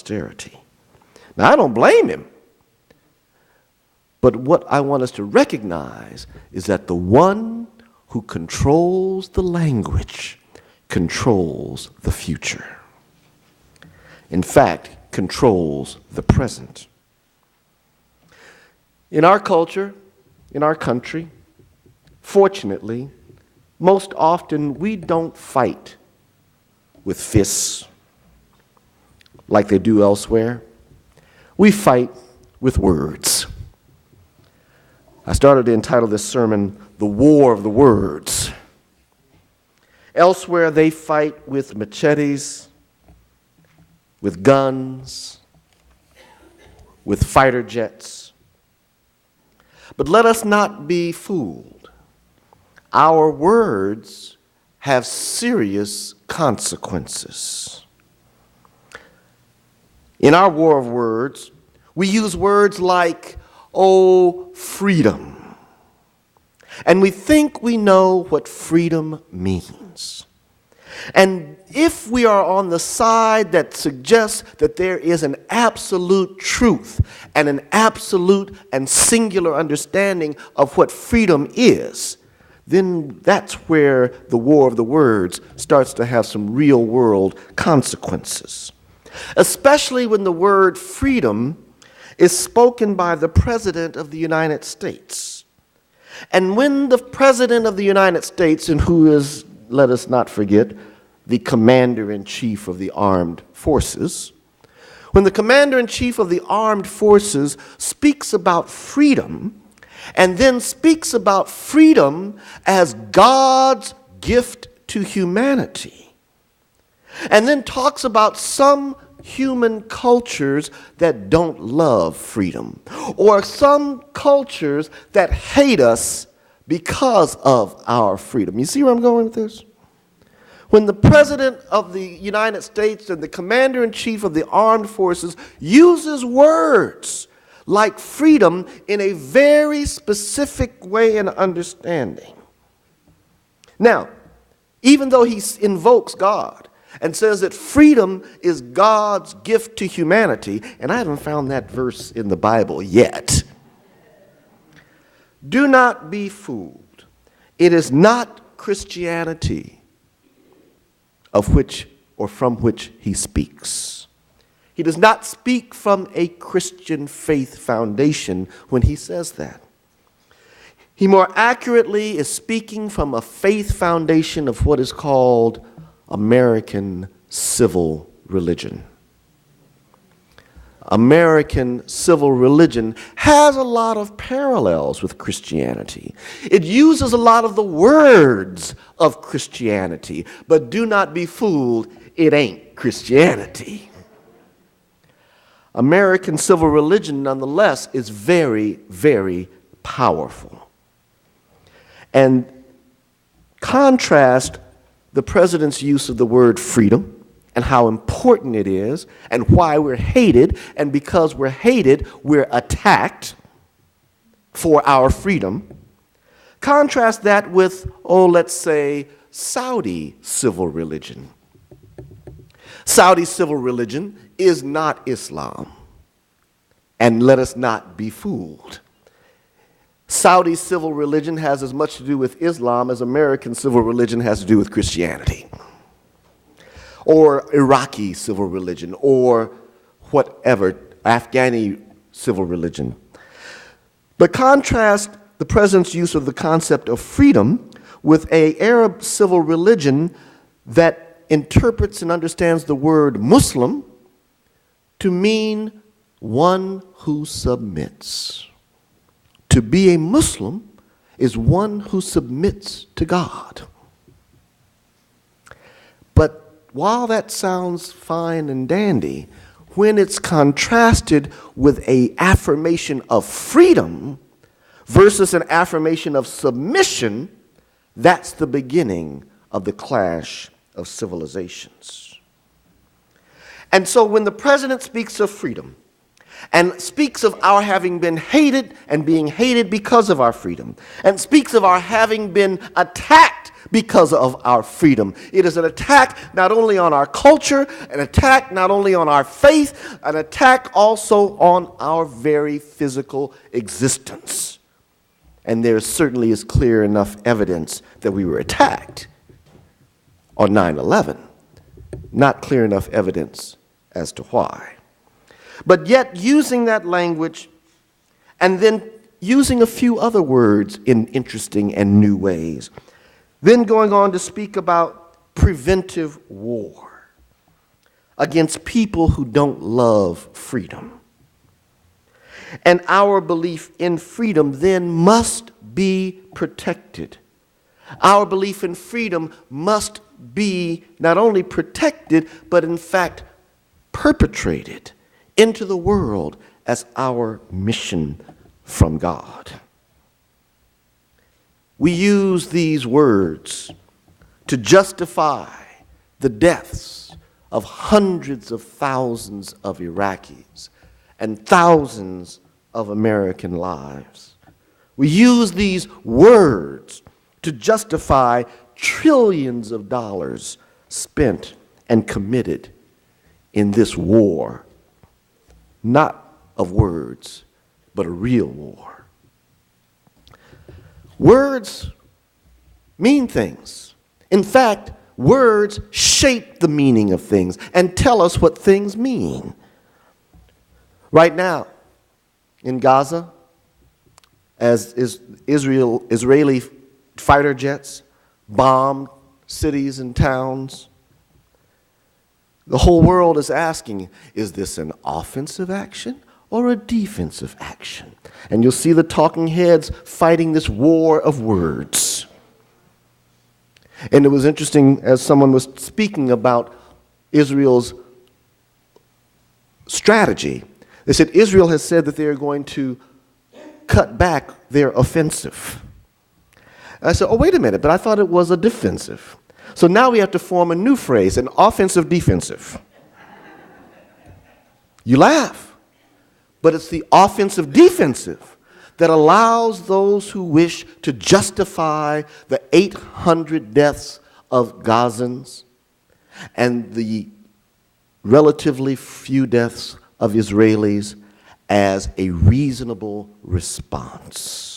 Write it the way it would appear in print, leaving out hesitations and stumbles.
posterity. Now, I don't blame him. But what I want us to recognize is that the one who controls the language controls the future. In fact, controls the present. In our culture, in our country, fortunately, most often we don't fight with fists like they do elsewhere. We fight with words. I started to entitle this sermon, The War of the Words. Elsewhere, they fight with machetes, with guns, with fighter jets. But let us not be fooled. Our words have serious consequences. In our war of words, we use words like, oh, freedom. And we think we know what freedom means. And if we are on the side that suggests that there is an absolute truth and an absolute and singular understanding of what freedom is, then that's where the war of the words starts to have some real world consequences. Especially when the word freedom is spoken by the President of the United States. And when the President of the United States, and who is, let us not forget, the Commander-in-Chief of the Armed Forces, when the Commander-in-Chief of the Armed Forces speaks about freedom, and then speaks about freedom as God's gift to humanity, and then talks about some human cultures that don't love freedom, or some cultures that hate us because of our freedom. You see where I'm going with this? When the President of the United States and the Commander-in-Chief of the Armed Forces uses words like freedom in a very specific way and understanding. Now, even though he invokes God and says that freedom is God's gift to humanity, and I haven't found that verse in the Bible yet, do not be fooled. It is not Christianity of which or from which he speaks. He does not speak from a Christian faith foundation when he says that. He more accurately is speaking from a faith foundation of what is called American civil religion. American civil religion has a lot of parallels with Christianity. It uses a lot of the words of Christianity, but do not be fooled, it ain't Christianity. American civil religion, nonetheless, is very, very powerful. And contrast the president's use of the word freedom and how important it is and why we're hated, and because we're hated, we're attacked for our freedom. Contrast that with, let's say, Saudi civil religion. Saudi civil religion is not Islam, and let us not be fooled. Saudi civil religion has as much to do with Islam as American civil religion has to do with Christianity, or Iraqi civil religion, or whatever, Afghani civil religion. But contrast the president's use of the concept of freedom with an Arab civil religion that interprets and understands the word Muslim to mean one who submits. To be a Muslim is one who submits to God. But while that sounds fine and dandy, when it's contrasted with an affirmation of freedom versus an affirmation of submission, that's the beginning of the clash of civilizations. And so when the president speaks of freedom, and speaks of our having been hated and being hated because of our freedom, and speaks of our having been attacked because of our freedom. It is an attack not only on our culture, an attack not only on our faith, an attack also on our very physical existence. And there certainly is clear enough evidence that we were attacked on 9/11. Not clear enough evidence as to why. But yet using that language and then using a few other words in interesting and new ways. Then going on to speak about preventive war against people who don't love freedom. And our belief in freedom then must be protected. Our belief in freedom must be not only protected, but in fact perpetrated into the world as our mission from God. We use these words to justify the deaths of hundreds of thousands of Iraqis and thousands of American lives. We use these words to justify trillions of dollars spent and committed in this war, not of words, but a real war. Words mean things. In fact, words shape the meaning of things and tell us what things mean. Right now, in Gaza, as Israeli fighter jets bombed cities and towns, the whole world is asking, is this an offensive action or a defensive action? And you'll see the talking heads fighting this war of words. And it was interesting as someone was speaking about Israel's strategy. They said Israel has said that they are going to cut back their offensive. I said, oh, wait a minute, but I thought it was a defensive. So now we have to form a new phrase, an offensive defensive. You laugh, but it's the offensive defensive that allows those who wish to justify the 800 deaths of Gazans and the relatively few deaths of Israelis as a reasonable response.